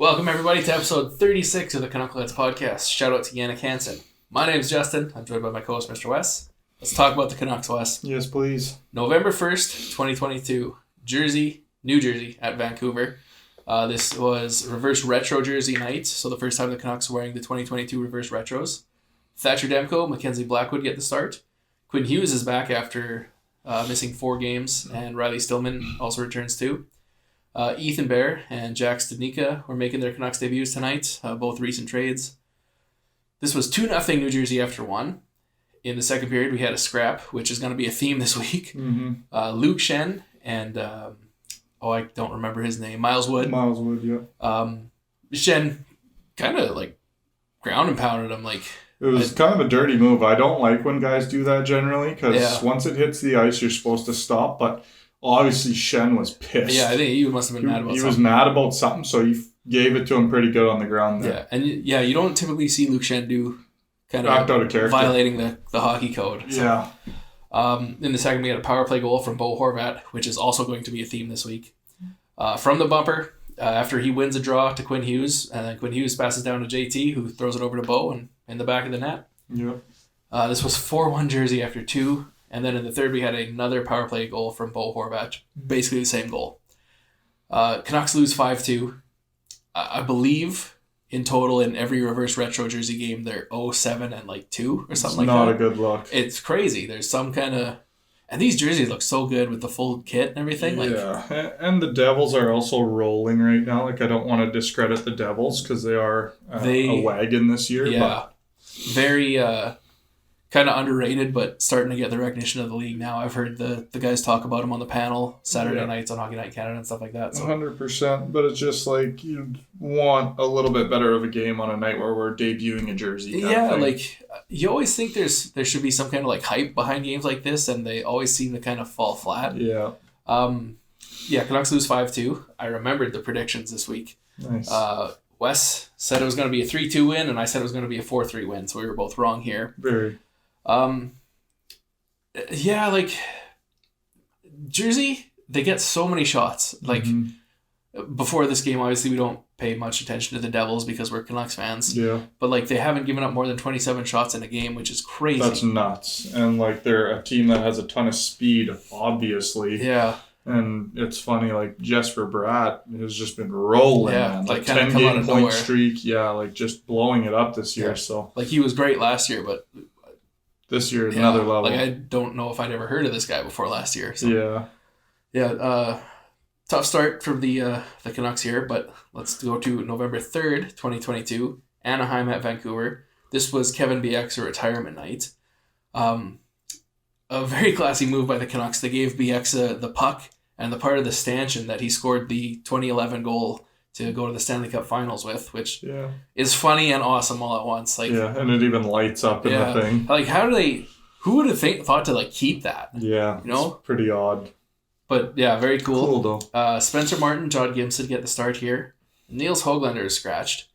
Welcome, everybody, to episode 36 of the Canuckleheads podcast. Shout out to Yannick Hansen. My name's Justin. I'm joined by my co-host, Mr. Wes. Let's talk about the Canucks, Wes. Yes, please. November 1st, 2022. New Jersey at Vancouver. This was reverse retro jersey night, so the first time the Canucks were wearing the 2022 reverse retros. Thatcher Demko, Mackenzie Blackwood get the start. Quinn Hughes is back after missing 4 games, and Riley Stillman also returns too. Ethan Bear and Jack Studnicka were making their Canucks debuts tonight, both recent trades. This was 2-0 New Jersey after 1. In the second period, we had a scrap, which is going to be a theme this week. Mm-hmm. Luke Shen and, I don't remember his name, Miles Wood. Yeah. Shen kind of ground and pounded him. It was kind of a dirty move. I don't like when guys do that generally, because once it hits the ice, you're supposed to stop, but obviously Shen was pissed. Yeah, I think he must have been mad about something. He was mad about something, so he gave it to him pretty good on the ground there. Yeah, and you don't typically see Luke Shen do kind of act out of character, violating the hockey code. So. Yeah. In the second, we had a power play goal from Bo Horvat, which is also going to be a theme this week. From the bumper, after he wins a draw to Quinn Hughes, and then Quinn Hughes passes down to JT, who throws it over to Bo and in the back of the net. Yep. This was 4-1 Jersey after 2. And then in the third, we had another power play goal from Bo Horvat, basically the same goal. Canucks lose 5-2. I believe in total in every reverse retro jersey game, they're 0-7 and 2 or something like that. Not a good look. It's crazy. There's some kind of... And these jerseys look so good with the full kit and everything. Yeah, and the Devils are also rolling right now. I don't want to discredit the Devils because they are a wagon this year. Yeah, but... very... kind of underrated, but starting to get the recognition of the league now. I've heard the guys talk about him on the panel Saturday nights on Hockey Night Canada and stuff like that. So. 100%, but it's just you'd want a little bit better of a game on a night where we're debuting a jersey. Yeah, you always think there should be some kind of hype behind games like this, and they always seem to kind of fall flat. Yeah. Canucks lose 5-2. I remembered the predictions this week. Nice. Wes said it was going to be a 3-2 win, and I said it was going to be a 4-3 win, so we were both wrong here. Very. Jersey, they get so many shots. Before this game, obviously we don't pay much attention to the Devils because we're Canucks fans. Yeah. But they haven't given up more than 27 shots in a game, which is crazy. That's nuts. And they're a team that has a ton of speed, obviously. Yeah. And it's funny, Jesper Bratt has just been rolling, man. 10-game point streak. Yeah, just blowing it up this year. Yeah. So he was great last year, but this year another level. I don't know if I'd ever heard of this guy before last year. So. Yeah. Yeah. Tough start from the Canucks here, but let's go to November 3rd, 2022, Anaheim at Vancouver. This was Kevin Bieksa retirement night. A very classy move by the Canucks. They gave Bieksa the puck and the part of the stanchion that he scored the 2011 goal to go to the Stanley Cup Finals with, which is funny and awesome all at once. And it even lights up in the thing. Who would have thought to keep that? Yeah, it's pretty odd. But yeah, very cool. Cool though. Spencer Martin, John Gibson get the start here. Niels Höglander is scratched.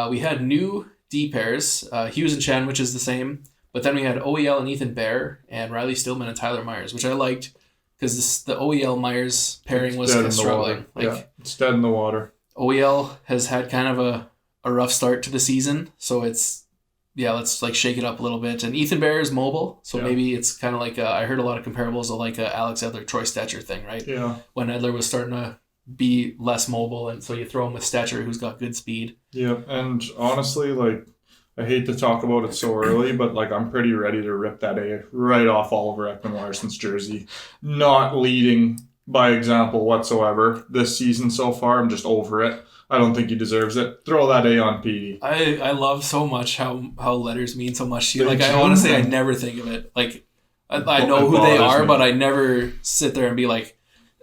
We had new D pairs, Hughes and Chen, which is the same. But then we had OEL and Ethan Bear and Riley Stillman and Tyler Myers, which I liked because the OEL Myers pairing was kind of struggling. It's dead in the water. OEL has had kind of a rough start to the season, so let's shake it up a little bit. And Ethan Bear is mobile, so maybe it's kind of I heard a lot of comparables of a Alex Edler, Troy Stetcher thing, right? Yeah. When Edler was starting to be less mobile, and so you throw him with Stetcher, who's got good speed. Yeah, and honestly, I hate to talk about it so early, but I'm pretty ready to rip that A right off Oliver Ekman-Larsson's jersey. Not leading by example whatsoever this season so far. I'm just over it. I don't think he deserves it. Throw that A on Petey. I love so much how letters mean so much to you. I never think of it. I know who they are, but I never sit there and be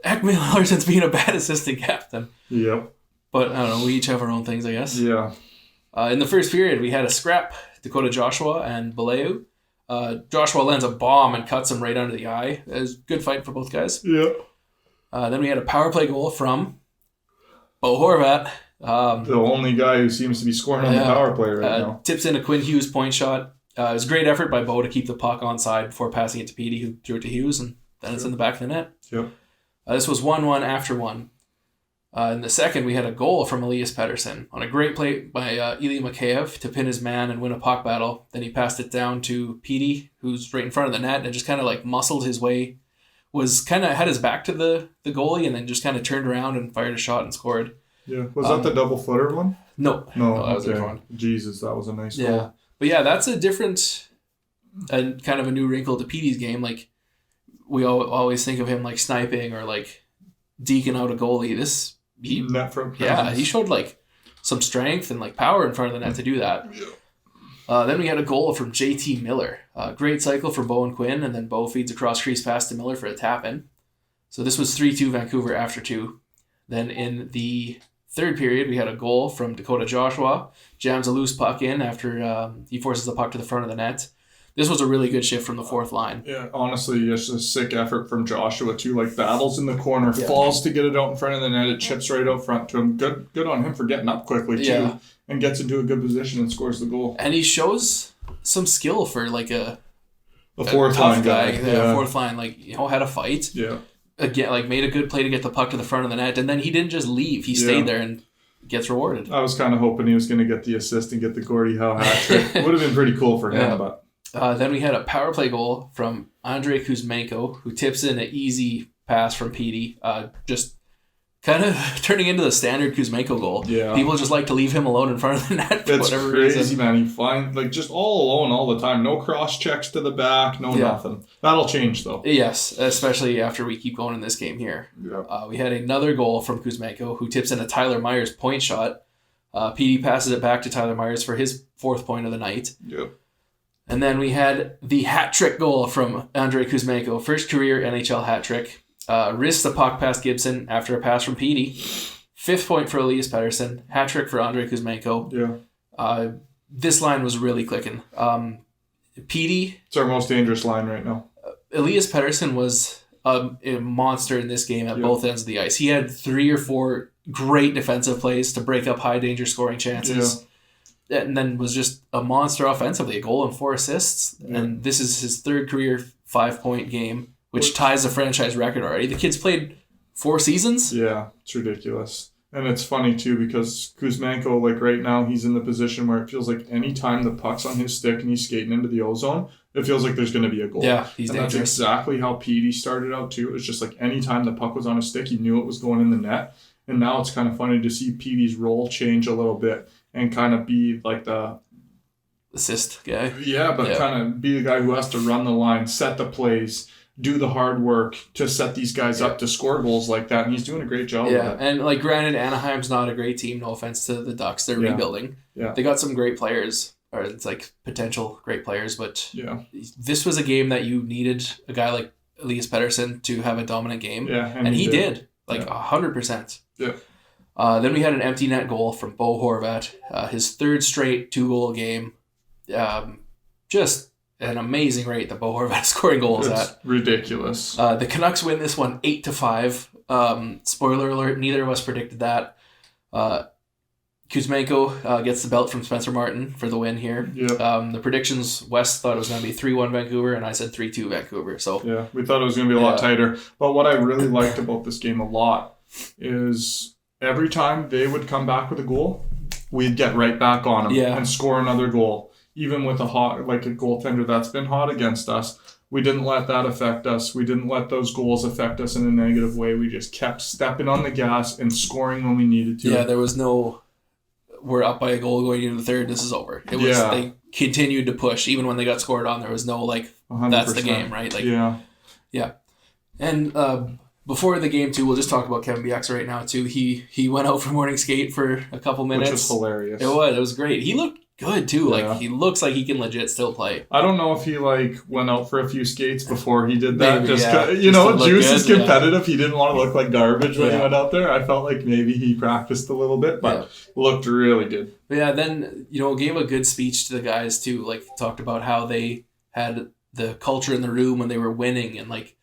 Ekman-Larsson's being a bad assistant captain. Yep. But I don't know. We each have our own things, I guess. Yeah. In the first period, we had a scrap, Dakota Joshua and Beleu. Joshua lands a bomb and cuts him right under the eye. It was a good fight for both guys. Yeah. Then we had a power play goal from Bo Horvat. The only guy who seems to be scoring on the power play right now. Tips in a Quinn Hughes point shot. It was a great effort by Bo to keep the puck onside before passing it to Petey, who threw it to Hughes, and then it's in the back of the net. Yep. This was 1-1 after 1. In the second, we had a goal from Elias Pettersson on a great play by Ilya Mikheyev to pin his man and win a puck battle. Then he passed it down to Petey, who's right in front of the net, and just kind of like muscled his way, was kind of had his back to the goalie, and then just kind of turned around and fired a shot and scored. Yeah. Was that the double footer one? No, that was a different one. Jesus, that was a nice goal. Yeah. But yeah, that's a different, kind of a new wrinkle to Petey's game. Like, we always think of him like sniping or like deking out a goalie. Net front presence. Yeah, he showed like some strength and like power in front of the net to do that. Yeah. Then we had a goal from JT Miller. Great cycle for Bo and Quinn, and then Bo feeds across crease pass to Miller for a tap-in. So this was 3-2 Vancouver after 2. Then in the third period, we had a goal from Dakota Joshua. Jams a loose puck in after he forces the puck to the front of the net. This was a really good shift from the fourth line. Yeah, honestly, just a sick effort from Joshua too. Like, battles in the corner, falls to get it out in front of the net, it chips right out front to him. Good on him for getting up quickly too, and gets into a good position and scores the goal. And he shows some skill for like a fourth line guy. Yeah, fourth line, like, had a fight. Yeah. Again, like, made a good play to get the puck to the front of the net, and then he didn't just leave. He stayed there and gets rewarded. I was kind of hoping he was going to get the assist and get the Gordie Howe hat trick. Would have been pretty cool for him, but. Then we had a power play goal from Andrei Kuzmenko, who tips in an easy pass from Petey, just kind of turning into the standard Kuzmenko goal. Yeah. People just like to leave him alone in front of the net for it's whatever crazy, reason. man. He finds, like, just all alone all the time. No cross checks to the back, nothing. That'll change, though. Yes, especially after we keep going in this game here. Yeah. We had another goal from Kuzmenko, who tips in a Tyler Myers point shot. Petey passes it back to Tyler Myers for his 4th point of the night. Yep. And then we had the hat trick goal from Andrei Kuzmenko, first career NHL hat trick. Wrists the puck past Gibson after a pass from Petey. 5th point for Elias Pettersson. Hat trick for Andrei Kuzmenko. Yeah. This line was really clicking. Petey. It's our most dangerous line right now. Elias Pettersson was a monster in this game at both ends of the ice. He had 3 or 4 great defensive plays to break up high danger scoring chances. Yeah. And then was just a monster offensively, a goal and 4 assists. Yeah. And this is his 3rd career 5-point game, which ties the franchise record already. The kid's played 4 seasons. Yeah, it's ridiculous. And it's funny, too, because Kuzmenko, like, right now, he's in the position where it feels like any time the puck's on his stick and he's skating into the ozone, it feels like there's going to be a goal. Yeah, he's and dangerous. That's exactly how Petey started out, too. It was just like any time the puck was on his stick, he knew it was going in the net. And now it's kind of funny to see Petey's role change a little bit and kind of be like the assist guy. Yeah, but kind of be the guy who has to run the line, set the plays, do the hard work to set these guys up to score goals like that. And he's doing a great job Yeah, with it. and like, granted, Anaheim's not a great team. No offense to the Ducks. They're rebuilding. Yeah. They got some great players, or it's like potential great players, but this was a game that you needed a guy like Elias Pettersson to have a dominant game. Yeah, and he did. Like 100%. Yeah. Then we had an empty net goal from Bo Horvat, his 3rd straight 2-goal game. Just an amazing rate that Bo Horvat is scoring goals at. Ridiculous. The Canucks win this one 8-5. Spoiler alert, neither of us predicted that. Kuzmenko gets the belt from Spencer Martin for the win here. Yeah. The predictions, Wes thought it was going to be 3-1 Vancouver, and I said 3-2 Vancouver. So yeah, we thought it was going to be a lot tighter. But what I really liked about this game a lot is every time they would come back with a goal, we'd get right back on them and score another goal. Even with a goaltender that's been hot against us, we didn't let that affect us. We didn't let those goals affect us in a negative way. We just kept stepping on the gas and scoring when we needed to. Yeah, there was no, we're up by a goal going into the third, this is over. It was they continued to push. Even when they got scored on, there was no, like, 100%. That's the game, right? Like, yeah. And before the game, too, we'll just talk about Kevin Bieksa right now, too. He went out for morning skate for a couple minutes. Which was hilarious. It was great. He looked good, too. Yeah. Like, he looks like he can legit still play. I don't know if he, like, went out for a few skates before he did that. Maybe, Juice is competitive. He didn't want to look like garbage when he went out there. I felt like maybe he practiced a little bit, but looked really good. But yeah, then, gave a good speech to the guys, too. Like, talked about how they had the culture in the room when they were winning and, like,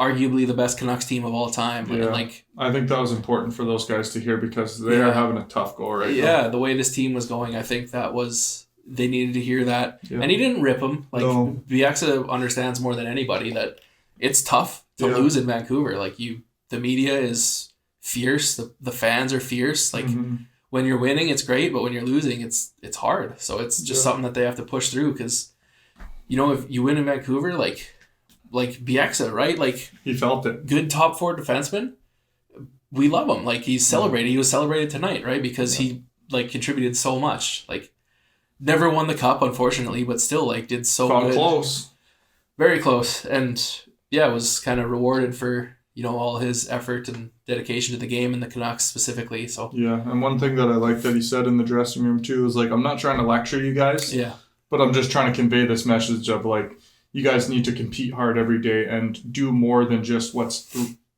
arguably the best Canucks team of all time. Yeah. And, like, I think that was important for those guys to hear because they are having a tough go right now. Yeah, the way this team was going, I think that was, they needed to hear that. Yeah. And he didn't rip them. Like, Bieksa understands more than anybody that it's tough to lose in Vancouver. Like, the media is fierce. The fans are fierce. Like Mm-hmm. when you're winning, it's great, but when you're losing, it's hard. So it's just something that they have to push through because, if you win in Vancouver, like Bieksa, right? Like He felt it. good top 4 defenseman. We love him. Like he's celebrated. He was celebrated tonight, right? Because he like contributed so much. Like never won the cup, unfortunately, but still like did so Got good. close. Very close. And was kind of rewarded for, all his effort and dedication to the game and the Canucks specifically. So Yeah, and one thing that I like that he said in the dressing room too is like, I'm not trying to lecture you guys. Yeah. But I'm just trying to convey this message of like, you guys need to compete hard every day and do more than just what's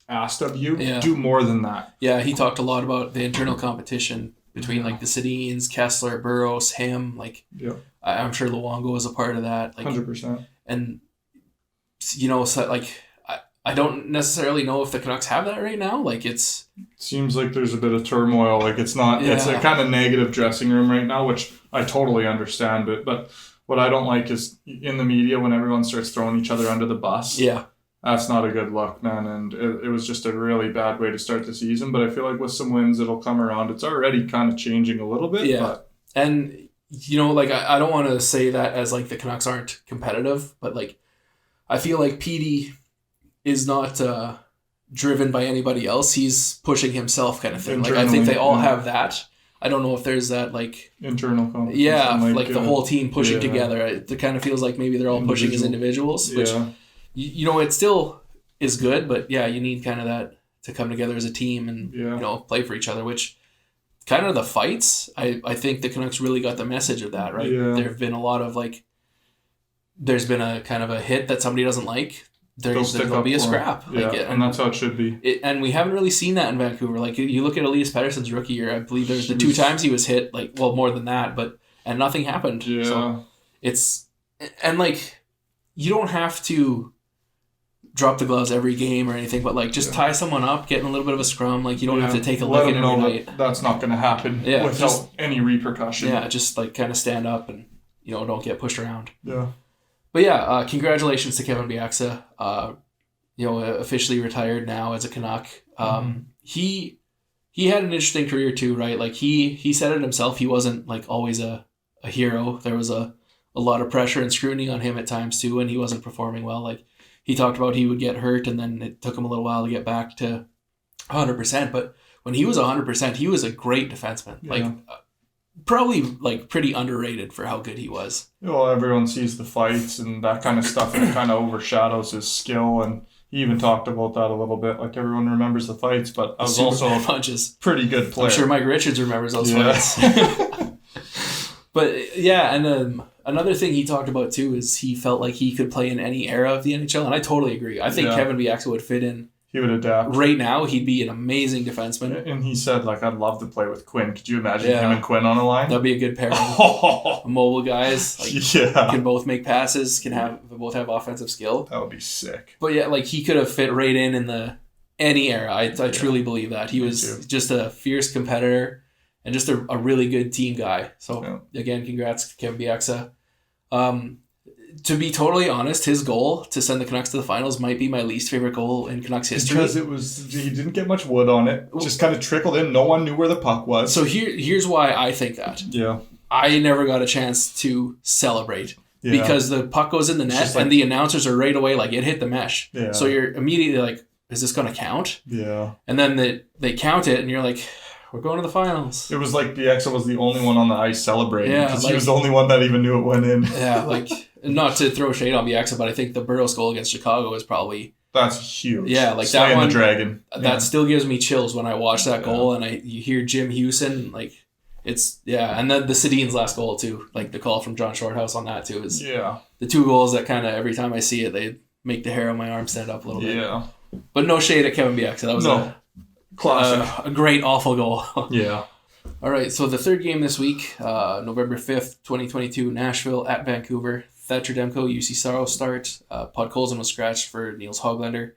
asked of you. Yeah. Do more than that. Yeah, he talked a lot about the internal competition between like the Sedins, Kessler, Burroughs, him. Like, I'm sure Luongo was a part of that. Like 100%. And so like I don't necessarily know if the Canucks have that right now. Like seems like there's a bit of turmoil. Like it's not. Yeah. It's a kind of negative dressing room right now, which I totally understand. But what I don't like is in the media when everyone starts throwing each other under the bus. Yeah. That's not a good look, man. And it was just a really bad way to start the season. But I feel like with some wins, it'll come around. It's already kind of changing a little bit. Yeah. But. And, like I don't want to say that as like the Canucks aren't competitive, but like I feel like PD is not driven by anybody else. He's pushing himself kind of thing. Like I think they all have that. I don't know if there's that like internal competition. Yeah, like the whole team pushing together. It kind of feels like maybe they're all pushing as individuals, which it still is good, but you need kind of that to come together as a team and play for each other, which kind of the fights, I think the Canucks really got the message of that, right? Yeah. There have been a lot of like there's been a kind of a hit that somebody doesn't like. There'll be a scrap. Yeah, and that's how it should be. And we haven't really seen that in Vancouver. Like you look at Elias Pettersson's rookie year, I believe there's the 2 times he was hit, like, well, more than that, and nothing happened. Yeah. So and like, you don't have to drop the gloves every game or anything, but like just tie someone up, get in a little bit of a scrum. Like you don't have to take a licking every night. That's not going to happen without any repercussion. Yeah, just like kind of stand up and, don't get pushed around. Yeah. But congratulations to Kevin Bieksa. Officially retired now as a Canuck. He had an interesting career too, right? Like he said it himself. He wasn't like always a hero. There was a lot of pressure and scrutiny on him at times too, and he wasn't performing well. Like he talked about he would get hurt, and then it took him a little while to get back to 100%. But when he was 100%, he was a great defenseman. Yeah. Like. Probably like pretty underrated for how good he was. Well, everyone sees the fights and that kind of stuff, and it kind of overshadows his skill. And he even talked about that a little bit. Like everyone remembers the fights, but I was also a pretty good player. I'm sure Mike Richards remembers those fights. But and another thing he talked about too is he felt like he could play in any era of the NHL, and I totally agree. I think Kevin Bieksa would fit in. He would adapt. Right now, he'd be an amazing defenseman. And he said, like, I'd love to play with Quinn. Could you imagine him and Quinn on a line? That'd be a good pairing. Mobile guys. Can both make passes, both have offensive skill. That would be sick. But like, he could have fit right in any era. I truly believe that. He was just a fierce competitor and just a really good team guy. So, again, congrats to Kevin Bieksa. To be totally honest, his goal to send the Canucks to the finals might be my least favorite goal in Canucks history. Because he didn't get much wood on it. Just kind of trickled in. No one knew where the puck was. So here's why I think that. Yeah. I never got a chance to celebrate because the puck goes in the net and the announcers are right away like, it hit the mesh. Yeah. So you're immediately like, is this going to count? Yeah. And then they count it and you're like, we're going to the finals. It was like Bieksa was the only one on the ice celebrating because he was the only one that even knew it went in. Yeah, like... Not to throw shade on Bieksa, but I think the Burroughs goal against Chicago is probably... That's huge. Yeah, like that one... the dragon. That still gives me chills when I watch that goal and you hear Jim Hewson, like, it's... Yeah, and then the Sedin's last goal, too. Like, the call from John Shorthouse on that, too, is... Yeah. The 2 goals that kind of, every time I see it, they make the hair on my arm stand up a little bit. Yeah. But no shade at Kevin Bieksa. That was classic. A great, awful goal. Yeah. All right, so the third game this week, November 5th, 2022, Nashville at Vancouver. Thatcher Demko, UC Saros start. Podkolzin was scratched for Niels Hoglander.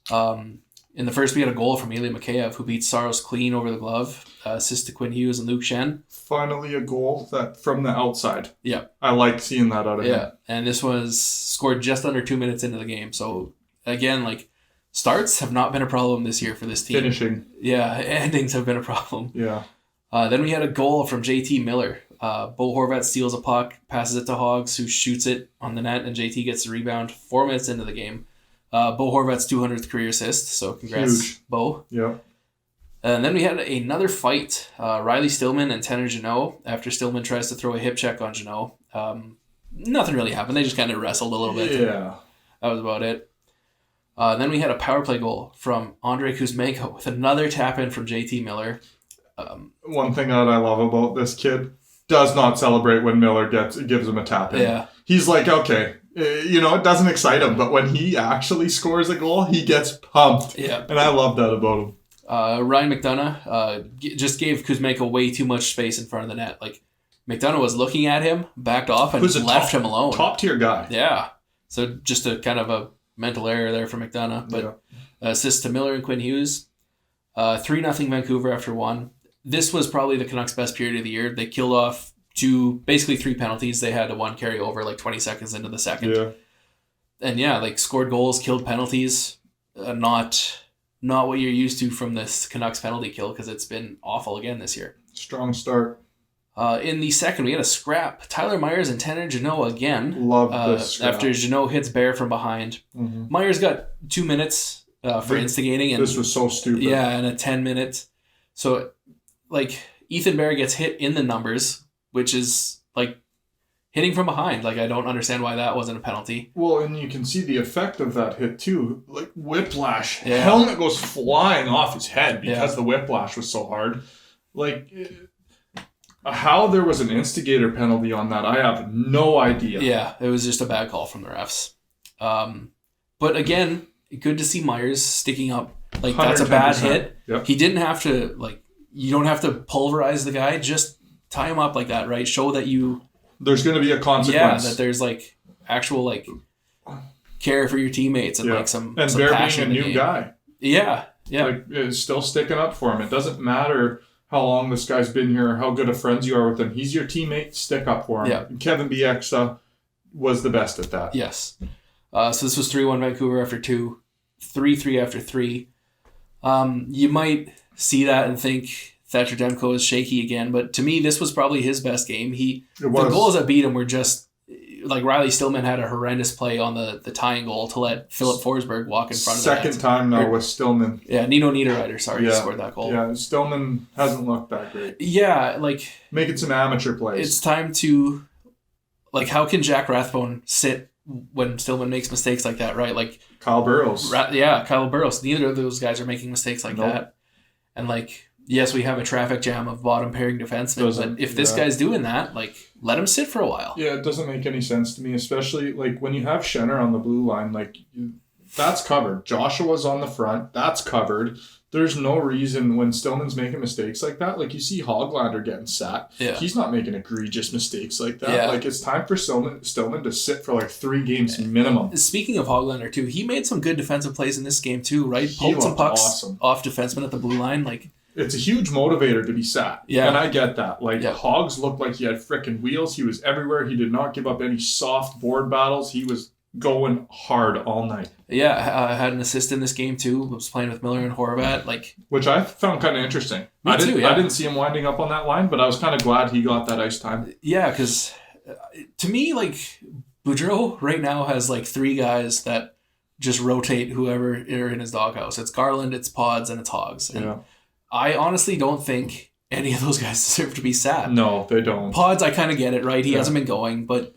In the first, we had a goal from Ilya Mikheyev, who beat Saros clean over the glove. Assist to Quinn Hughes and Luke Shen. Finally a goal that from the outside. Yeah. I like seeing that out of him. Yeah, and this was scored just under 2 minutes into the game. So, again, like, Starts have not been a problem this year for this team. Finishing. Yeah, endings have been a problem. Yeah. Then we had a goal from JT Miller. Bo Horvat steals a puck, passes it to Hoggs, who shoots it on the net, and JT gets the rebound 4 minutes into the game. Bo Horvat's 200th career assist, so congrats, Huge. Bo. Yeah. And then we had another fight. Riley Stillman and Tanner Jeannot, after Stillman tries to throw a hip check on Jeannot. Nothing really happened. They just kind of wrestled a little bit. Yeah. That was about it. Then we had a power play goal from Andrei Kuzmenko with another tap in from JT Miller. One thing that I love about this kid, does not celebrate when Miller gives him a tap in. Yeah. He's like, okay, it doesn't excite him, but when he actually scores a goal, he gets pumped. Yeah. And I love that about him. Ryan McDonough just gave Kuzmenko way too much space in front of the net. Like, McDonough was looking at him, backed off, and left him alone. Top tier guy. Yeah. So just a kind of a mental error there for McDonough. But assist to Miller and Quinn Hughes. 3-0 Vancouver after one. This was probably the Canucks' best period of the year. They killed off basically 3 penalties. They had one carry over like 20 seconds into the second. Yeah. And scored goals, killed penalties. Not what you're used to from this Canucks penalty kill, because it's been awful again this year. Strong start. In the second, we had a scrap. Tyler Myers and Tanner Jeannot again. Love this scrap. After Jeannot hits Bear from behind. Mm-hmm. Myers got 2 minutes for instigating. And this was so stupid. Yeah, and a 10 minute. So, Ethan Bear gets hit in the numbers, which is, hitting from behind. I don't understand why that wasn't a penalty. Well, and you can see the effect of that hit, too. Whiplash. Yeah. Helmet goes flying off his head because the whiplash was so hard. How there was an instigator penalty on that, I have no idea. Yeah, it was just a bad call from the refs. But again, good to see Myers sticking up. That's a bad hit. Yep. He didn't have to, you don't have to pulverize the guy. Just tie him up like that, right? Show that you... There's going to be a consequence. Yeah, that there's, actual, care for your teammates and, some And some Bear passion being a new guy. Yeah, yeah. Still sticking up for him. It doesn't matter how long this guy's been here, how good of friends you are with him. He's your teammate. Stick up for him. Yeah. And Kevin Bieksa was the best at that. Yes. So this was 3-1 Vancouver after 2, 3-3 after 3. You might see that and think Thatcher Demko is shaky again, but to me, this was probably his best game. The goals that beat him were just Riley Stillman had a horrendous play on the tying goal to let Philip Forsberg walk in front of the net. Second time now with Stillman. Yeah, Nino Niederreiter, scored that goal. Yeah, Stillman hasn't looked that great. Yeah, making some amateur plays. It's time to how can Jack Rathbone sit when Stillman makes mistakes like that, right? Kyle Burrows. Kyle Burrows. Neither of those guys are making mistakes like that. And yes, we have a traffic jam of bottom pairing defensemen, but if this guy's doing that, let him sit for a while. Yeah, it doesn't make any sense to me, especially when you have Schenner on the blue line, that's covered. Joshua's on the front, that's covered. There's no reason when Stillman's making mistakes like that, you see Hoglander getting sat. Yeah. He's not making egregious mistakes like that. Yeah. It's time for Stillman to sit for 3 games minimum. Speaking of Hoglander too, he made some good defensive plays in this game too, right? He Poked some pucks awesome. Off defensemen at the blue line, It's a huge motivator to be sat. Yeah. And I get that. Hogs looked like he had frickin' wheels. He was everywhere. He did not give up any soft board battles. He was going hard all night. Yeah, I had an assist in this game too. Was playing with Miller and Horvat. Which I found kind of interesting. Me too, yeah. I didn't see him winding up on that line, but I was kind of glad he got that ice time. Yeah, because to me, Boudreau right now has 3 guys that just rotate whoever are in his doghouse. It's Garland, it's Pods, and it's Hogs. And I honestly don't think any of those guys deserve to be sat. No, they don't. Pods, I kind of get it, right? He hasn't been going, but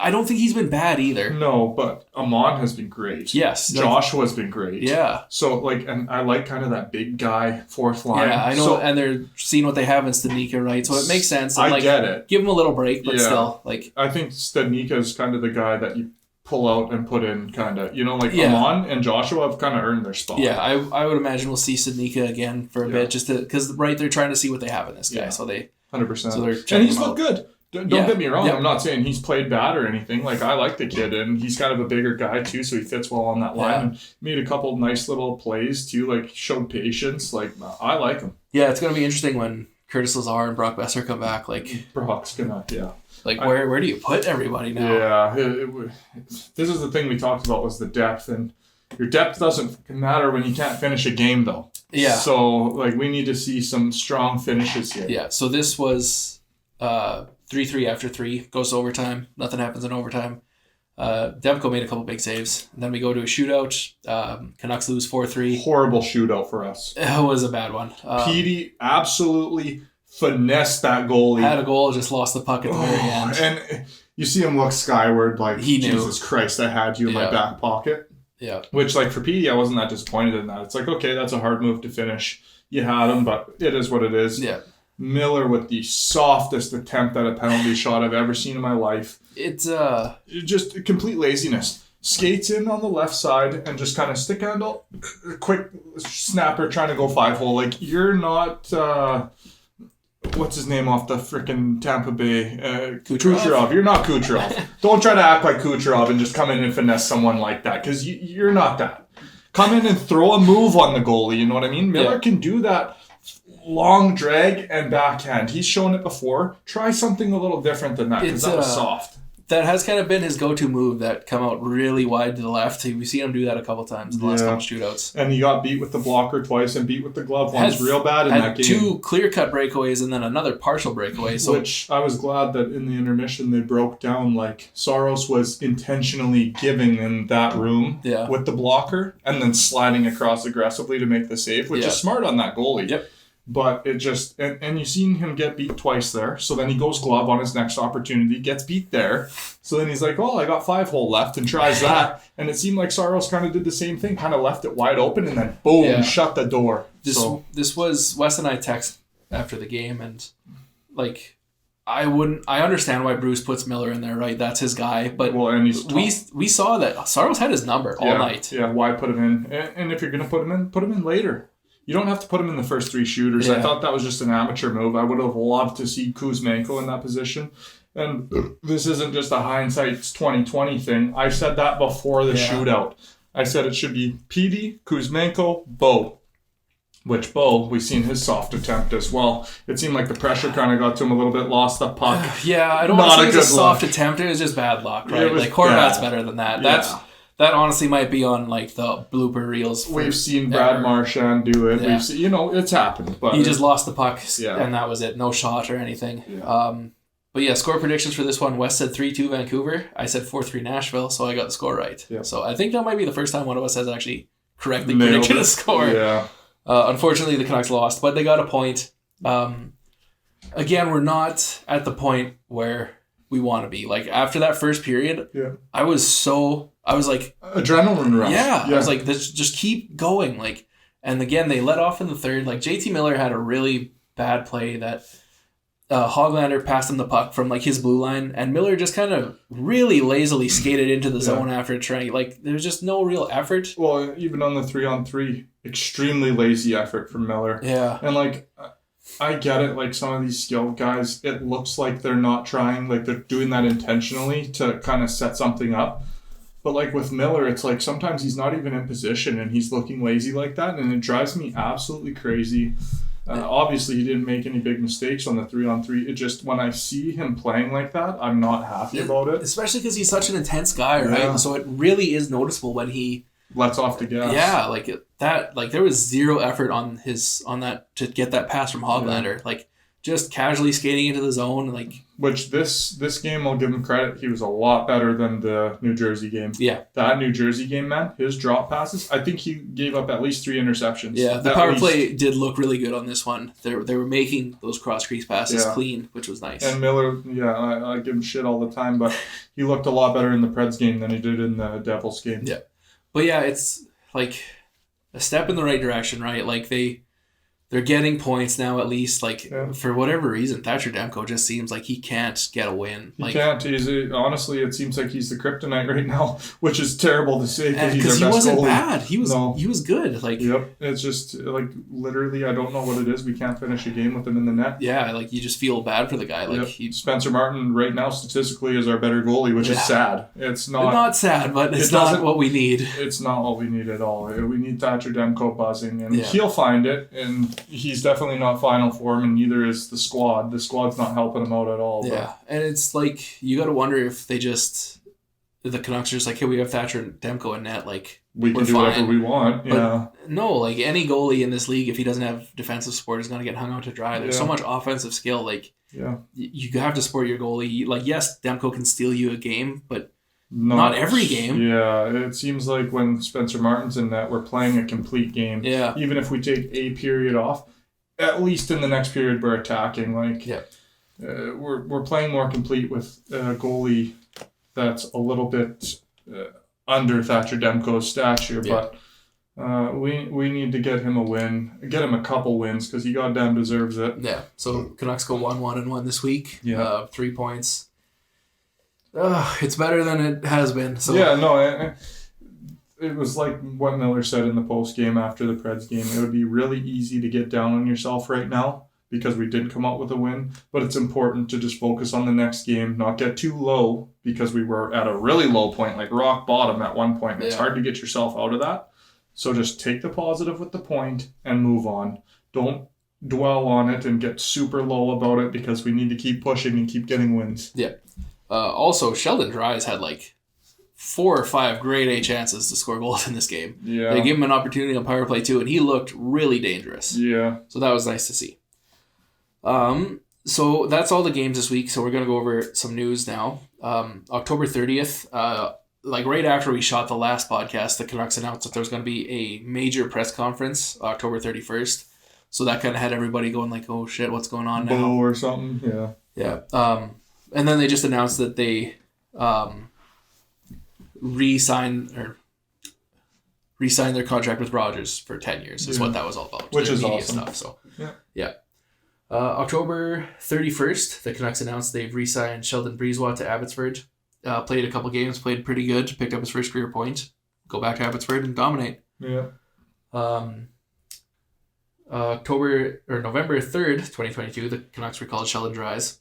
I don't think he's been bad either. No, but Amon has been great. Yes. Joshua's been great. Yeah. So, and I like kind of that big guy, fourth line. Yeah, I know, and they're seeing what they have in Stanika, right? So it makes sense. And, I get it. Give him a little break, but still, I think Stanika is kind of the guy that you pull out and put in kind of, Yeah. Amon and Joshua have kind of earned their spot. Yeah, I would imagine we'll see Stanika again for a bit, just because, right, they're trying to see what they have in this guy, so they... 100%. So they're and he's him looked out. good. Don't get me wrong. I'm not saying he's played bad or anything. I like the kid, and he's kind of a bigger guy too, so he fits well on that line. Yeah. And made a couple nice little plays too, showed patience. I like him. Yeah, it's going to be interesting when Curtis Lazar and Brock Besser come back. Brock's gonna, where do you put everybody now? Yeah, this is the thing we talked about was the depth, and Your depth doesn't matter when you can't finish a game, though. Yeah. So, like, we need to see some strong finishes here. Yeah, so this was 3-3 after 3, goes to overtime. Nothing happens in overtime. Demko made a couple big saves. And then we go to a shootout. Canucks lose 4-3. Horrible shootout for us. It was a bad one. Petey absolutely finessed that goalie. Had a goal, just lost the puck at the very end. And you see him look skyward like, He knew. Jesus Christ, I had you in my back pocket. Yeah. Which, like, for Petey, I wasn't that disappointed in that. It's like, okay, that's a hard move to finish. You had him, but it is what it is. Yeah. Miller with the softest attempt at a penalty shot I've ever seen in my life. It's just complete laziness. Skates in on the left side and just kind of stick handle, quick snapper trying to go 5-hole. Like, you're not what's his name off the freaking Tampa Bay? Kucherov. You're not Kucherov. Don't try to act like Kucherov and just come in and finesse someone like that, because you're not that. Come in and throw a move on the goalie, you know what I mean? Miller can do that long drag and backhand. He's shown it before. Try something a little different than that, because that was soft. That has kind of been his go-to move, that come out really wide to the left. We've seen him do that a couple times in the last couple shootouts. And he got beat with the blocker twice and beat with the glove once real bad in that game. 2 clear-cut breakaways and then another partial breakaway. So, which I was glad that in the intermission they broke down, like, Saros was intentionally giving him that room with the blocker and then sliding across aggressively to make the save, which is smart on that goalie. Yep. But it just, and you've seen him get beat twice there. So then he goes glove on his next opportunity, gets beat there. So then he's like, oh, I got 5-hole left, and tries that. And it seemed like Saros kind of did the same thing, kind of left it wide open, and then boom, shut the door. This was, Wes and I text after the game, and like, I understand why Bruce puts Miller in there, right? That's his guy. But and we saw that Saros had his number all night. Yeah, why put him in? And if you're going to put him in later. You don't have to put him in the first 3 shooters. I thought that was just an amateur move. I would have loved to see Kuzmenko in that position. And this isn't just a hindsight's 2020 thing. I said that before the shootout. I said it should be Petey, Kuzmenko, Bo. Which Bo, we've seen his soft attempt as well. It seemed like the pressure kind of got to him a little bit, lost the puck. I don't want to say it was a soft attempt. It was just bad luck, right? Like, Horvat's better than that. That honestly might be on, like, the blooper reels. We've seen Brad Marchand do it. We've seen, it's happened. But he just lost the puck, and that was it. No shot or anything. Yeah. But yeah, score predictions for this one. Wes said 3-2 Vancouver. I said 4-3 Nashville, so I got the score right. Yeah. So I think that might be the first time one of us has actually correctly predicted a score. Yeah. Unfortunately, the Canucks lost, but they got a point. Again, we're not at the point where we want to be. Like, after that first period, I was like, adrenaline rush. Yeah. I was like, let's just keep going. Like, and again, they let off in the third. Like, JT Miller had a really bad play that Hoglander passed him the puck from, like, his blue line, and Miller just kind of really lazily skated into the zone after trying. Like, there's just no real effort. Well, even on the 3-on-3, extremely lazy effort from Miller. Yeah. And, like, I get it, like, some of these skilled guys, it looks like they're not trying, like, they're doing that intentionally to kind of set something up. But, like, with Miller, it's like sometimes he's not even in position and he's looking lazy like that, and it drives me absolutely crazy. Obviously, he didn't make any big mistakes on the 3-on-3. It just, when I see him playing like that, I'm not happy about it. Especially because he's such an intense guy, right? Yeah. So it really is noticeable when he lets off the gas. Yeah, like there was zero effort on that to get that pass from Hoglander. Like, just casually skating into the zone, like. Which this game, I'll give him credit. He was a lot better than the New Jersey game. Yeah. That New Jersey game, man, his drop passes, I think he gave up at least 3 interceptions. Yeah, the power play did look really good on this one. They were making those cross crease passes clean, which was nice. And Miller, I give him shit all the time, but he looked a lot better in the Preds game than he did in the Devils game. Yeah. But yeah, it's like a step in the right direction, right? Like, they're getting points now, at least. Like, for whatever reason, Thatcher Demko just seems like he can't get a win. He can't. Honestly, it seems like he's the kryptonite right now, which is terrible to say because he's our best goalie. He wasn't bad. He was good. Like, it's just like literally, I don't know what it is. We can't finish a game with him in the net. Yeah, like, you just feel bad for the guy. Like, Spencer Martin right now statistically is our better goalie, which is sad. It's not sad, but it's not what we need. It's not what we need at all. We need Thatcher Demko buzzing, and he'll find it. And he's definitely not final form, and neither is the squad. The squad's not helping him out at all. Yeah, and it's like, you got to wonder if they just the Canucks are just like, hey, we have Thatcher and Demko in net, like we can do whatever we want. Yeah. But no, like any goalie in this league, if he doesn't have defensive support, is going to get hung out to dry. There's so much offensive skill. Like, you have to support your goalie. Like, yes, Demko can steal you a game, but not every game. Yeah, it seems like when Spencer Martin's in net, we're playing a complete game. Yeah. Even if we take a period off, at least in the next period we're attacking. Like, we're playing more complete with a goalie that's a little bit under Thatcher Demko's stature, but we need to get him a win, get him a couple wins because he goddamn deserves it. Yeah. So Canucks go 1-1-1 this week. 3 points. It's better than it has been. So it was like what Miller said in the post game after the Preds game. It would be really easy to get down on yourself right now because we did come out with a win, but it's important to just focus on the next game, not get too low because we were at a really low point, like rock bottom at one point. It's hard to get yourself out of that. So just take the positive with the point and move on. Don't dwell on it and get super low about it because we need to keep pushing and keep getting wins. Yeah. Also, Sheldon Dries had like 4 or 5 grade A chances to score goals in this game. Yeah. They gave him an opportunity on power play too, and he looked really dangerous. Yeah. So that was nice to see. So that's all the games this week. So we're going to go over some news now. October 30th, like right after we shot the last podcast, the Canucks announced that there was going to be a major press conference October 31st. So that kind of had everybody going like, oh shit, what's going on now? Or something, yeah. Yeah. And then they just announced that they re-signed their contract with Rogers for 10 years is what that was all about. Which is awesome. Stuff, so, yeah. October 31st, the Canucks announced they've re-signed Sheldon Breezewa to Abbotsford. Played a couple games, played pretty good, picked up his first career point. Go back to Abbotsford and dominate. Yeah. November 3rd, 2022, the Canucks recalled Sheldon Dries.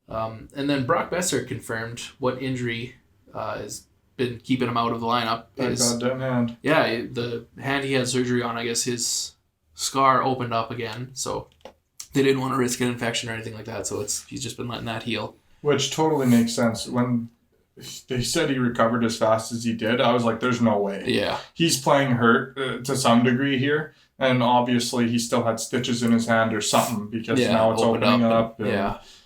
And then Brock Besser confirmed what injury has been keeping him out of the lineup. Goddamn hand. Yeah, the hand he had surgery on, I guess his scar opened up again, so they didn't want to risk an infection or anything like that, so he's just been letting that heal. Which totally makes sense. When they said he recovered as fast as he did, I was like, there's no way. Yeah. He's playing hurt to some degree here, and obviously he still had stitches in his hand or something because now it's opening up.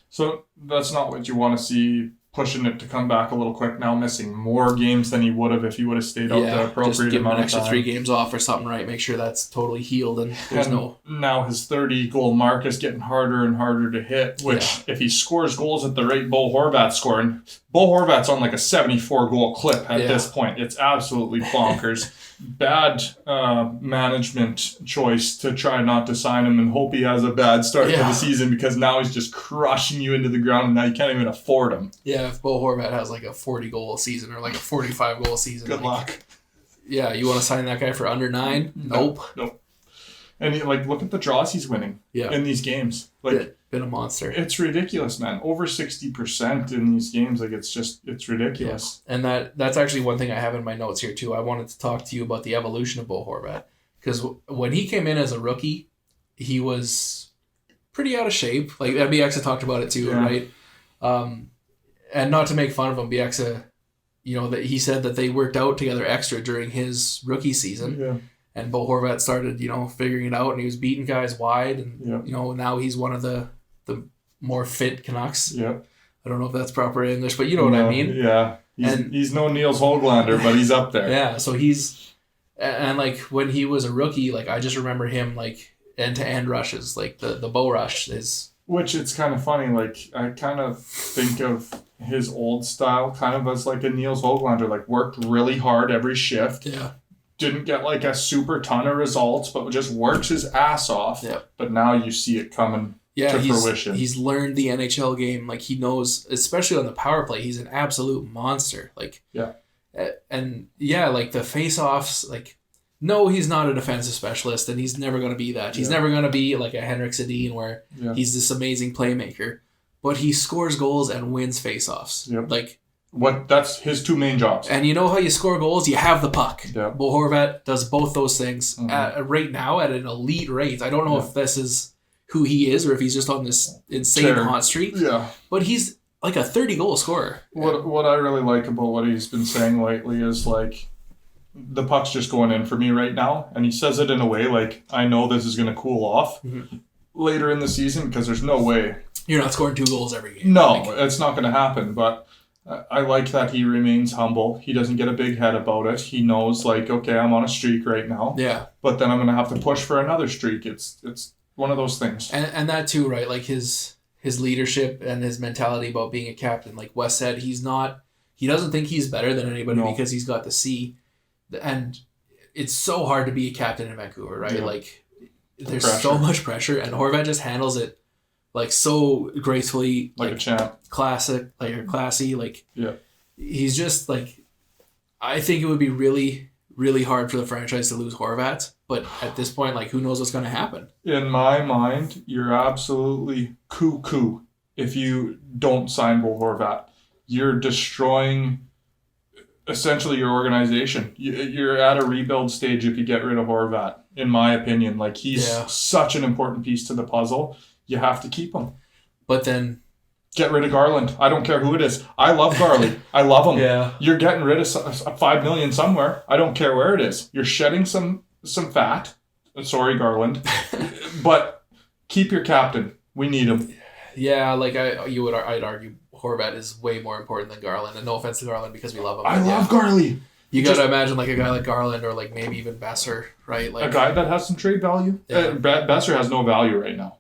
So that's not what you want to see, pushing it to come back a little quick now, missing more games than he would have if he would have stayed out the appropriate just give him amount an of extra time. 3 games off or something, right? Make sure that's totally healed and there's now his 30-goal mark is getting harder and harder to hit, which if he scores goals at the rate Bo Horvat's scoring, Bo Horvat's on like a 74-goal clip at this point. It's absolutely bonkers. Bad management choice to try not to sign him and hope he has a bad start to the season because now he's just crushing you into the ground and now you can't even afford him. Yeah, if Bo Horvat has like a 40-goal season or like a 45-goal season. Good luck. Yeah, you want to sign that guy for under 9? Nope. And look at the draws he's winning in these games. Been a monster. It's ridiculous, man. Over 60% in these games. It's ridiculous. Yeah. And that's actually one thing I have in my notes here too. I wanted to talk to you about the evolution of Bo Horvat. Because when he came in as a rookie, he was pretty out of shape. Like, Bieksa talked about it too, right? And not to make fun of him, Bieksa, that he said that they worked out together extra during his rookie season. Yeah. And Bo Horvat started, figuring it out, and he was beating guys wide. And, now he's one of the more fit Canucks. Yeah. I don't know if that's proper English, but you know what I mean? Yeah. He's no Niels Höglander, but he's up there. Yeah. So he's, and when he was a rookie, I just remember him, end-to-end rushes, the Bo rush is. Which it's kind of funny. I kind of think of his old style kind of as a Niels Höglander, worked really hard every shift. Yeah. Didn't get a super ton of results, but just works his ass off. Yeah. But now you see it coming to fruition. He's learned the NHL game. He knows, especially on the power play, he's an absolute monster. And the face-offs, no, he's not a defensive specialist, and he's never going to be that. He's never going to be a Henrik Sedin where he's this amazing playmaker. But he scores goals and wins face-offs. Yep. That's his 2 main jobs. And you know how you score goals? You have the puck. Yep. Bo Horvat does both those things right now at an elite rate. I don't know if this is who he is or if he's just on this insane hot streak. Yeah. But he's like a 30-goal scorer. What I really like about what he's been saying lately is like, the puck's just going in for me right now, and he says it in a way like, I know this is going to cool off later in the season because there's no way. You're not scoring 2 goals every game. No, it's not going to happen, but I like that he remains humble. He doesn't get a big head about it. He knows, like, okay, I'm on a streak right now. Yeah. But then I'm going to have to push for another streak. It's one of those things. And that too, right? Like his leadership and his mentality about being a captain. Like Wes said, he doesn't think he's better than anybody because he's got the C. And it's so hard to be a captain in Vancouver, right? Yeah. Like there's so much pressure, and Horvat just handles it like so gracefully, like a champ, classy. Like he's just like, I think it would be really, really hard for the franchise to lose Horvat. But at this point, like, who knows what's going to happen? In my mind, you're absolutely cuckoo if you don't sign Bo Horvat. You're destroying essentially your organization. You're at a rebuild stage if you get rid of Horvat, in my opinion. Like, he's such an important piece to the puzzle. You have to keep him. But then get rid of Garland. I don't care who it is. I love Garland. I love him. Yeah. You're getting rid of $5 million somewhere. I don't care where it is. You're shedding some fat. Sorry, Garland. But keep your captain. We need him. Yeah, like I'd argue Horvat is way more important than Garland. And no offense to Garland because we love him. I love Garland. You got to imagine like a guy like Garland or like maybe even Besser, right? Like a guy that has some trade value. Yeah. Besser has no value right now.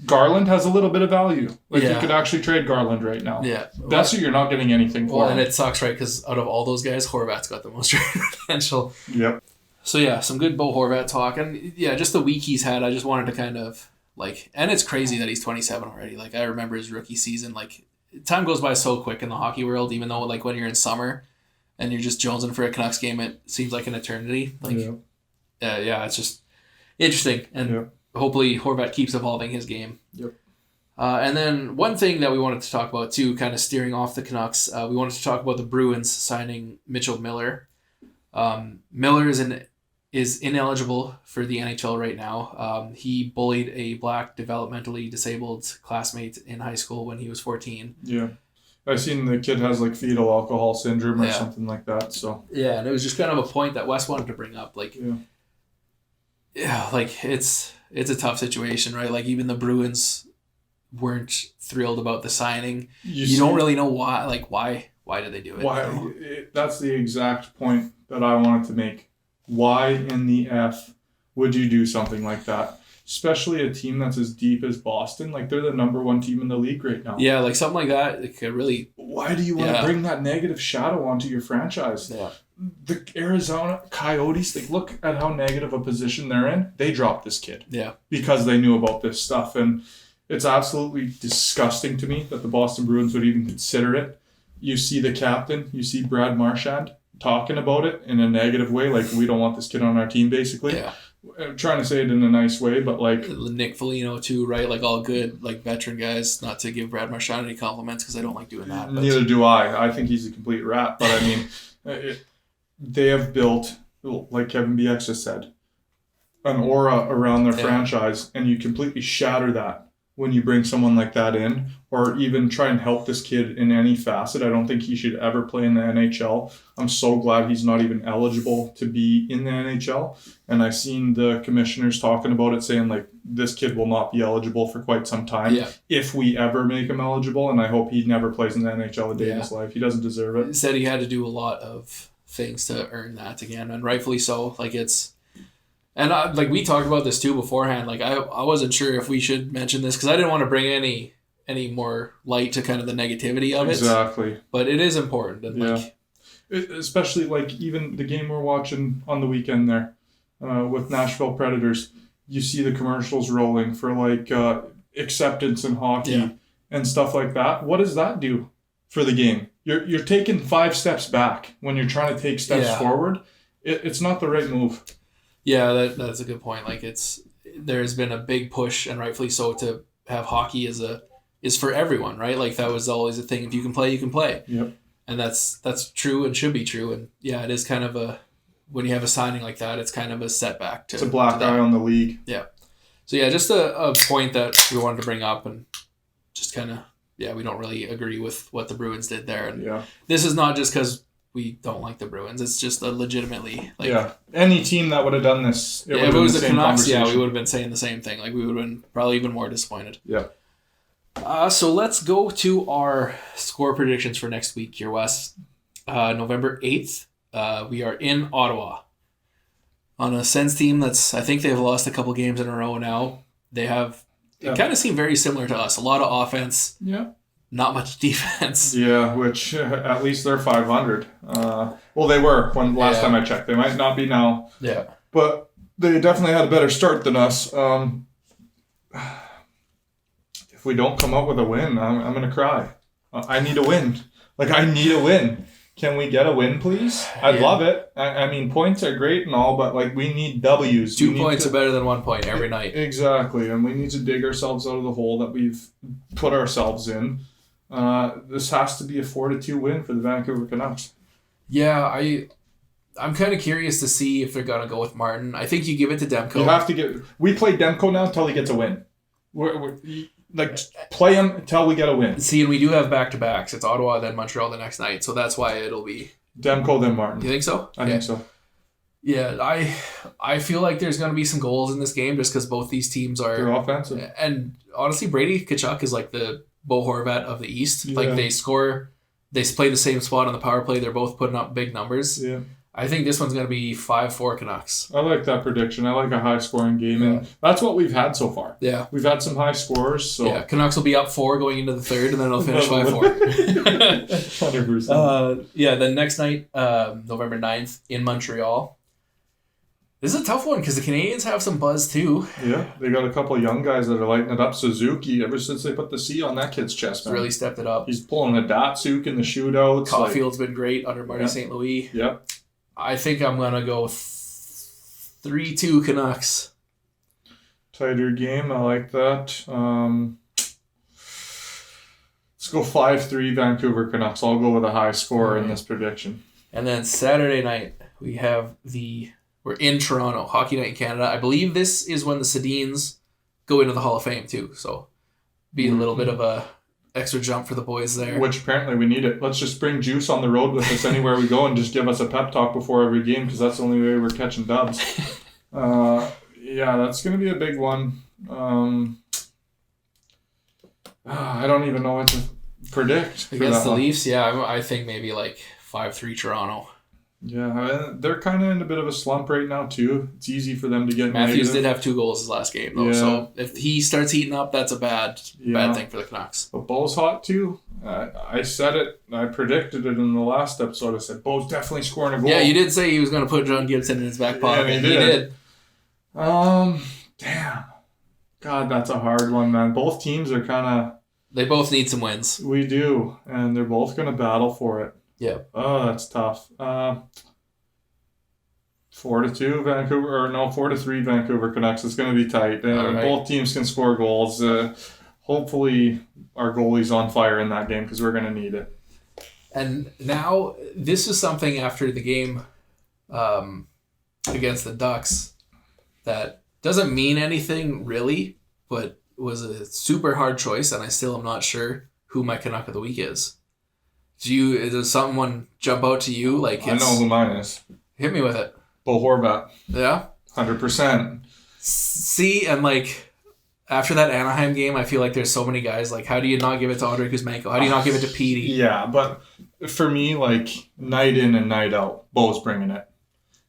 Garland has a little bit of value. Like, you could actually trade Garland right now. Yeah. Besser, you're not getting anything for him. And it sucks, right? Because out of all those guys, Horvat's got the most trade potential. Yep. So, yeah, some good Bo Horvat talk. And, yeah, just the week he's had, I just wanted to kind of, like... And it's crazy that he's 27 already. Like, I remember his rookie season. Like, time goes by so quick in the hockey world, even though, like, when you're in summer and you're just jonesing for a Canucks game, it seems like an eternity. Like, it's just interesting. And... hopefully Horvat keeps evolving his game. Yep. And then one thing that we wanted to talk about too, kind of steering off the Canucks, we wanted to talk about the Bruins signing Mitchell Miller. Miller is ineligible for the NHL right now. He bullied a black developmentally disabled classmate in high school when he was 14. Yeah. I've seen the kid has like fetal alcohol syndrome or something like that. So yeah, and it was just kind of a point that Wes wanted to bring up. Like, like it's a tough situation, right? Like even the Bruins weren't thrilled about the signing. You don't really know why. Like why did they do it? Why? That's the exact point that I wanted to make. Why in the F would you do something like that? Especially a team that's as deep as Boston. Like they're the number 1 team in the league right now. Yeah, like something like that. It could really. Why do you want to bring that negative shadow onto your franchise? Yeah. The Arizona Coyotes, they look at how negative a position they're in. They dropped this kid. Yeah. Because they knew about this stuff. And it's absolutely disgusting to me that the Boston Bruins would even consider it. You see the captain, you see Brad Marchand talking about it in a negative way. Like, we don't want this kid on our team, basically. Yeah. I'm trying to say it in a nice way, but like... Nick Foligno too, right? Like all good, like veteran guys. Not to give Brad Marchand any compliments because I don't like doing that. But... Neither do I. I think he's a complete rat. But I mean... They have built, like Kevin Bieksa said, an aura around their franchise, and you completely shatter that when you bring someone like that in, or even try and help this kid in any facet. I don't think he should ever play in the NHL. I'm so glad he's not even eligible to be in the NHL. And I've seen the commissioners talking about it, saying like, this kid will not be eligible for quite some time if we ever make him eligible. And I hope he never plays in the NHL a day in his life. He doesn't deserve it. He said he had to do a lot of things to earn that again, and rightfully so. Like it's, and like we talked about this too beforehand. Like I wasn't sure if we should mention this because I didn't want to bring any more light to kind of the negativity of it. Exactly. But it is important, and like especially like even the game we're watching on the weekend there with Nashville Predators. You see the commercials rolling for like acceptance in hockey and stuff like that. What does that do for the game? You're taking 5 steps back when you're trying to take steps forward. It's not the right move. Yeah, that's a good point. Like there's been a big push, and rightfully so, to have hockey is for everyone, right? Like that was always a thing. If you can play, you can play. Yep. And that's true and should be true. And yeah, it is kind of when you have a signing like that, it's kind of a setback. It's a black eye on the league. Yeah. So yeah, just a point that we wanted to bring up and just kind of we don't really agree with what the Bruins did there. And Yeah. this is not just because we don't like the Bruins. It's just a legitimately Any team that would have done this, if it was the Canucks, we would have been saying the same thing. Like we would have been probably even more disappointed. Yeah. So let's go to our score predictions for next week here, Wes. November 8th, we are in Ottawa on a Sens team that's, I think they've lost a couple games in a row now. They have, it kind of seem very similar to us. A lot of offense. Yeah. Not much defense. Yeah, which at least they're 500. Well, they were when last time I checked. They might not be now. Yeah. But they definitely had a better start than us. If we don't come up with a win, I'm going to cry. I need a win. I need a win. Can we get a win, please? I'd love it. I mean, points are great and all, but we need W's. 2 points are better than 1 point every night. Exactly, and we need to dig ourselves out of the hole that we've put ourselves in. This has to be a 4-2 win for the Vancouver Canucks. Yeah, I'm kind of curious to see if they're going to go with Martin. I think you give it to Demko. You have to we play Demko now until he gets a win. Play him until we get a win. See, and we do have back-to-backs. It's Ottawa, then Montreal the next night, so that's why it'll be... Demko, then Martin. You think so? I think so. Yeah, I feel like there's going to be some goals in this game just because both these teams are... They're offensive. And honestly, Brady Tkachuk is like the Bo Horvat of the East. Yeah. They score... They play the same spot on the power play. They're both putting up big numbers. Yeah. I think this one's going to be 5-4 Canucks. I like that prediction. I like a high-scoring game, and that's what we've had so far. Yeah. We've had some high scores. So. Yeah, Canucks will be up 4 going into the third, and then it'll finish 5-4. 100%. Then next night, November 9th, in Montreal. This is a tough one because the Canadians have some buzz too. Yeah, they got a couple of young guys that are lighting it up. Suzuki, ever since they put the C on that kid's chest, man. Really stepped it up. He's pulling a Datsuk in the shootouts. Caulfield's been great under Marty St. Louis. Yep. I think I'm going to go 3-2 Canucks. Tighter game. I like that. Let's go 5-3 Vancouver Canucks. I'll go with a high score in this prediction. And then Saturday night, we're in Toronto, Hockey Night in Canada. I believe this is when the Sedins go into the Hall of Fame too. So be a little bit of a extra jump for the boys there. Which apparently we need it. Let's just bring Juice on the road with us anywhere we go and just give us a pep talk before every game because that's the only way we're catching dubs. Yeah, that's going to be a big one. I don't even know what to predict. Against the Leafs, I think maybe 5-3 Toronto. Yeah, they're kind of in a bit of a slump right now too. It's easy for them to get Matthews negative. did have 2 goals his last game though, so if he starts heating up, that's a bad thing for the Canucks. But Bo's hot too. I said it. I predicted it in the last episode. I said Bo's definitely scoring a goal. Yeah, you did say he was going to put John Gibson in his back pocket. And he did. Damn. God, that's a hard one, man. Both teams are kind of... They both need some wins. We do, and they're both going to battle for it. Yeah. Oh, that's tough. 4-2 Vancouver, or no, 4-3 Vancouver Canucks. It's going to be tight. Right. Both teams can score goals. Hopefully, our goalie's on fire in that game because we're going to need it. And now, this is something after the game against the Ducks that doesn't mean anything really, but was a super hard choice, and I still am not sure who my Canuck of the week is. Does someone jump out to you? I know who mine is. Hit me with it. Bo Horvat. Yeah? 100%. See, and after that Anaheim game, I feel like there's so many guys. How do you not give it to Andre Kuzmenko? How do you not give it to Petey? Yeah, but for me, night in and night out, Bo's bringing it.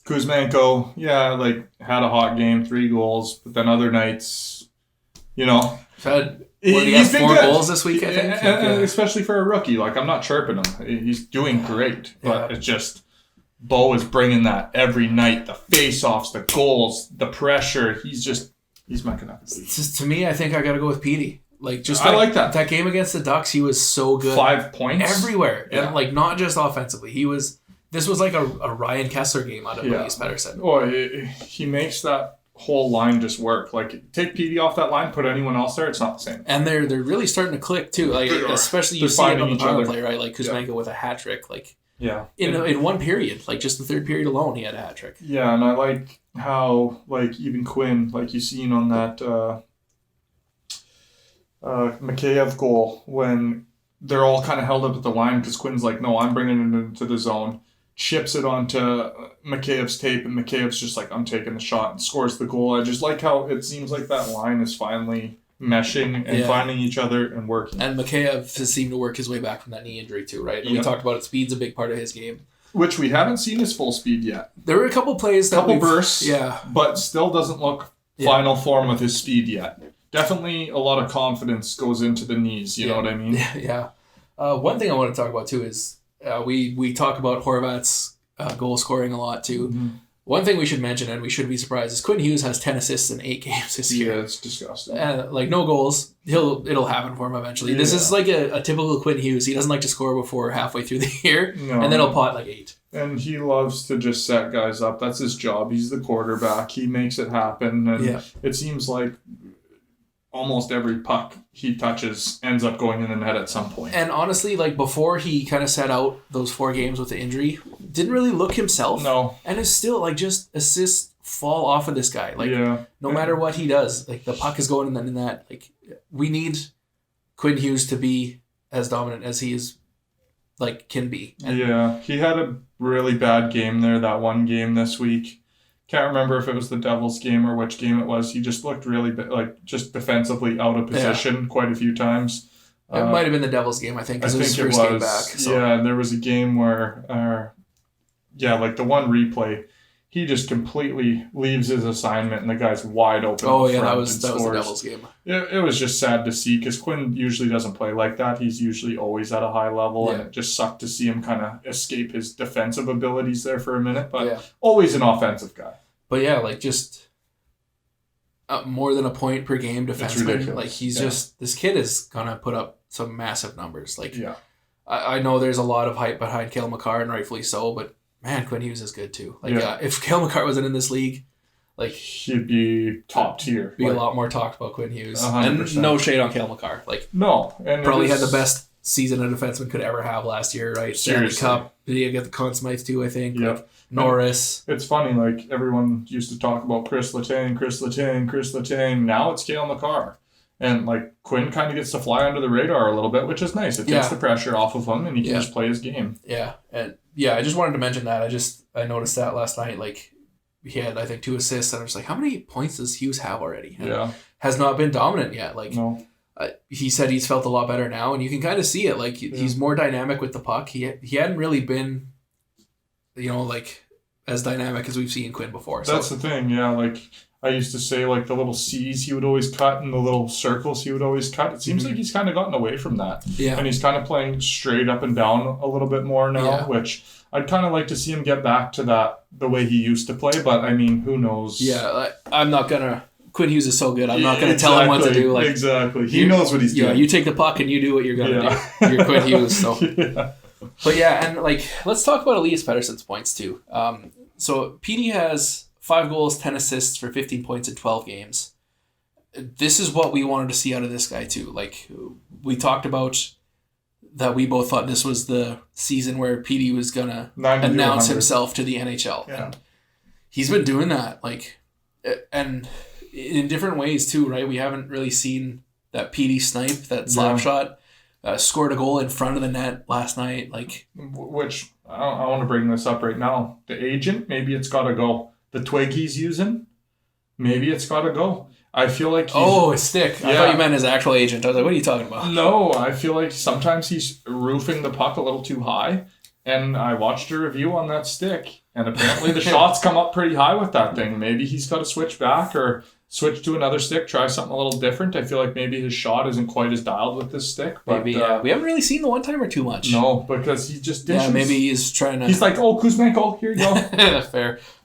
Kuzmenko, had a hot game, 3 goals, but then other nights, He has 4 goals this week, I think. And especially for a rookie. I'm not chirping him. He's doing great. But it's just, Bo is bringing that every night. The face-offs, the goals, the pressure. He's my Canuck. To me, I think I got to go with Petey. I like that. That game against the Ducks, he was so good. 5 points. Everywhere. Yeah. And not just offensively. This was like a Ryan Kessler game out of Elias Pettersson. Oh, he makes that whole line just work. Take Petey off that line, put anyone else there, it's not the same. And they're really starting to click too. Especially you see it on the power play, right? Kuzmenko with a hat trick. In one period, just the third period alone, he had a hat trick. Yeah, and I like how even Quinn, you seen on that Mikheyev goal when they're all kind of held up at the line because Quinn's like, no, I'm bringing it into the zone. Chips it onto Mikheyev's tape, and Mikheyev's just like, I'm taking the shot, and scores the goal. I just like how it seems like that line is finally meshing and finding each other and working. And Mikheyev has seemed to work his way back from that knee injury too, right? And we talked about it. Speed's a big part of his game. Which we haven't seen his full speed yet. There were a couple plays that bursts, but still doesn't look final form with his speed yet. Definitely a lot of confidence goes into the knees, you know what I mean? Yeah. One thing I want to talk about too is we talk about Horvat's goal scoring a lot too. Mm-hmm. One thing we should mention, and we shouldn't be surprised, is Quinn Hughes has 10 assists in 8 games this year. Yeah, it's disgusting. Like, no goals. It'll happen for him eventually. This is like a typical Quinn Hughes. He doesn't like to score before halfway through the year, and then he'll pot like 8. And he loves to just set guys up. That's his job. He's the quarterback. He makes it happen. And it seems like almost every puck he touches ends up going in the net at some point. And honestly, like before he kind of set out those 4 games with the injury, didn't really look himself. No. And is still like just assists fall off of this guy. Like no matter what he does, like the puck is going in the net. Like we need Quinn Hughes to be as dominant as he is can be. And he had a really bad game there, that one game this week. Can't remember if it was the Devils game or which game it was. He just looked really just defensively out of position quite a few times. It might have been the Devils game, I think, because it was his first game back. So. Yeah, there was a game where, like the one replay, he just completely leaves his assignment and the guy's wide open. Oh, yeah, that was the Devils game. It was just sad to see because Quinn usually doesn't play like that. He's usually always at a high level, and it just sucked to see him kind of escape his defensive abilities there for a minute, but always an offensive guy. But just more than a point per game defenseman. Like he's this kid is gonna put up some massive numbers. I know there's a lot of hype behind Cale Makar, and rightfully so, but man, Quinn Hughes is good too. If Cale Makar wasn't in this league, he'd be top tier. Be a lot more talked about Quinn Hughes. 100%. And no shade on Cale Makar. No, and probably had the best season a defenseman could ever have last year, right? Seriously. Stanley Cup. Did he get the Conn Smythe too, I think? Yep. Norris. It's funny, everyone used to talk about Chris Letang. Now it's Cale Makar. And Quinn kind of gets to fly under the radar a little bit, which is nice. It takes the pressure off of him and he can just play his game. Yeah. And I just wanted to mention that. I noticed that last night. He had, I think, 2 assists, and I was like, how many points does Hughes have already? And has not been dominant yet. No. He said he's felt a lot better now, and you can kind of see it. He's more dynamic with the puck. He hadn't really been, as dynamic as we've seen Quinn before. That's the thing, I used to say, the little C's he would always cut and the little circles he would always cut. It seems like he's kind of gotten away from that. Yeah. And he's kind of playing straight up and down a little bit more now, which I'd kind of like to see him get back to that, the way he used to play. But, who knows? Yeah, I'm not going to... Quinn Hughes is so good. I'm not going to tell him what to do. Exactly. He knows what he's doing. You take the puck and you do what you're going to do. You're Quinn Hughes. So. But and let's talk about Elias Pettersson's points too. So PD has 5 goals, 10 assists for 15 points in 12 games. This is what we wanted to see out of this guy too. We talked about that we both thought this was the season where PD was going to announce himself to the NHL. Yeah. And he's been doing that. And in different ways too, right? We haven't really seen that PD snipe, that slap shot. Scored a goal in front of the net last night. Which, I want to bring this up right now. The agent, maybe it's got to go. The twig he's using, maybe it's got to go. I feel like his stick. I thought you meant his actual agent. I was like, what are you talking about? No, I feel like sometimes he's roofing the puck a little too high. And I watched a review on that stick. And apparently the shots come up pretty high with that thing. Maybe he's got to switch back or switch to another stick, try something a little different. I feel like maybe his shot isn't quite as dialed with this stick. But, maybe, we haven't really seen the one-timer too much. No, because he just dishes. Yeah, maybe he's trying to... He's like, Kuzmenko, here you go.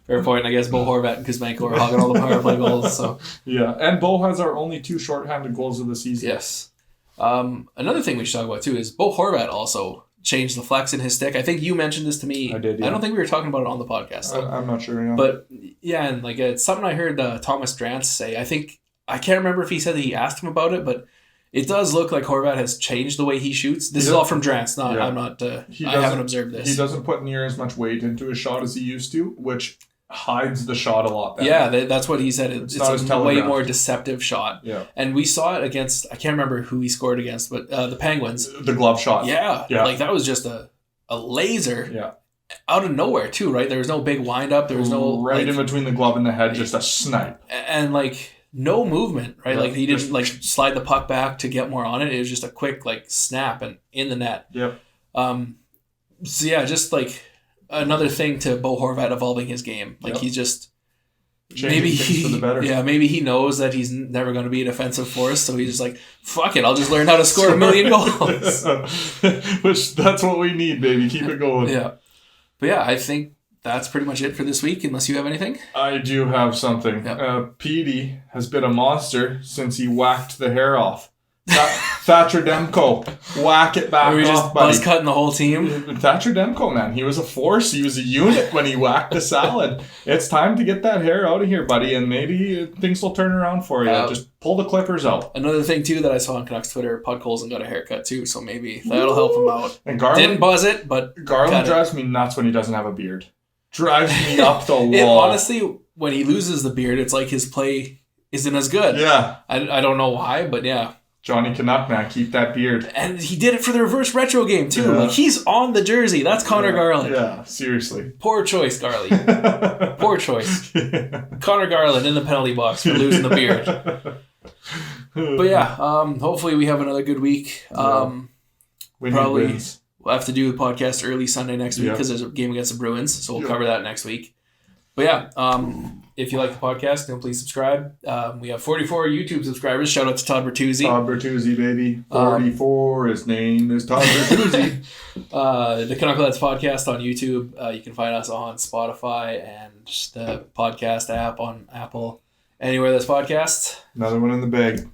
Fair point. I guess Bo Horvat and Kuzmenko are hogging all the power play goals. So. Yeah, and Bo has our only 2 shorthanded goals of the season. Yes. Another thing we should talk about too is Bo Horvat also changed the flex in his stick. I think you mentioned this to me. I did, yeah. I don't think we were talking about it on the podcast, though. I'm not sure, yeah. But, and it's something I heard Thomas Drance say. I can't remember if he said that he asked him about it, but it does look like Horvat has changed the way he shoots. This is all from Drance. I'm not... I haven't observed this. He doesn't put near as much weight into his shot as he used to, which hides the shot a lot better. Yeah, that's what he said. It's not as a way telegraphed. more deceptive shot. Yeah. And we saw it against, I can't remember who he scored against, but the Penguins. The glove shot. Yeah. Yeah. Like that was just a laser. Yeah. Out of nowhere too, right? There was no big wind up. There was no right in between the glove and the head, just a snipe. And like no movement, right? Yeah, like he didn't like slide the puck back to get more on it. It was just a quick like snap and in the net. Yep. So yeah, just like another thing to Bo Horvat evolving his game. Like he's just Changing things for the better. Yeah, maybe he knows that he's never going to be a defensive force, so he's just like, fuck it, I'll just learn how to score 1 million goals. Which that's what we need, baby. Keep it going. Yeah. But yeah, I think that's pretty much it for this week, unless you have anything. I do have something. Yep. Petey has been a monster since he whacked the hair off. Thatcher Demko, whack it back Or we off, just buddy. buzz cutting the whole team. Thatcher Demko, man, he was a force. He was a unit when he whacked the salad. It's time to get that hair out of here, buddy, and maybe things will turn around for you. Just pull the clippers out. Another thing too that I saw on Canucks Twitter, Puck Colson got a haircut too, so maybe that'll help him out. And Garland didn't buzz it, but Garland drives me nuts when he doesn't have a beard. Drives me up the wall. It, honestly, when he loses the beard, it's like his play isn't as good. Yeah. I don't know why, but yeah. Johnny Canuck, man, keep that beard. And he did it for the reverse retro game too. Yeah. Like he's on the jersey. That's Connor Garland. Yeah, seriously. Poor choice, Garley. Poor choice. Connor Garland in the penalty box for losing the beard. But yeah, hopefully we have another good week. We probably wins. we'll have to do the podcast early Sunday next week because there's a game against the Bruins, so we'll cover that next week. But yeah, if you like the podcast, then please subscribe. We have 44 YouTube subscribers. Shout out to Todd Bertuzzi. Todd Bertuzzi, baby. 44. His name is Todd Bertuzzi. The Canuckleheads podcast on YouTube. You can find us on Spotify and the podcast app on Apple. Anywhere there's podcasts. Another one in the bag.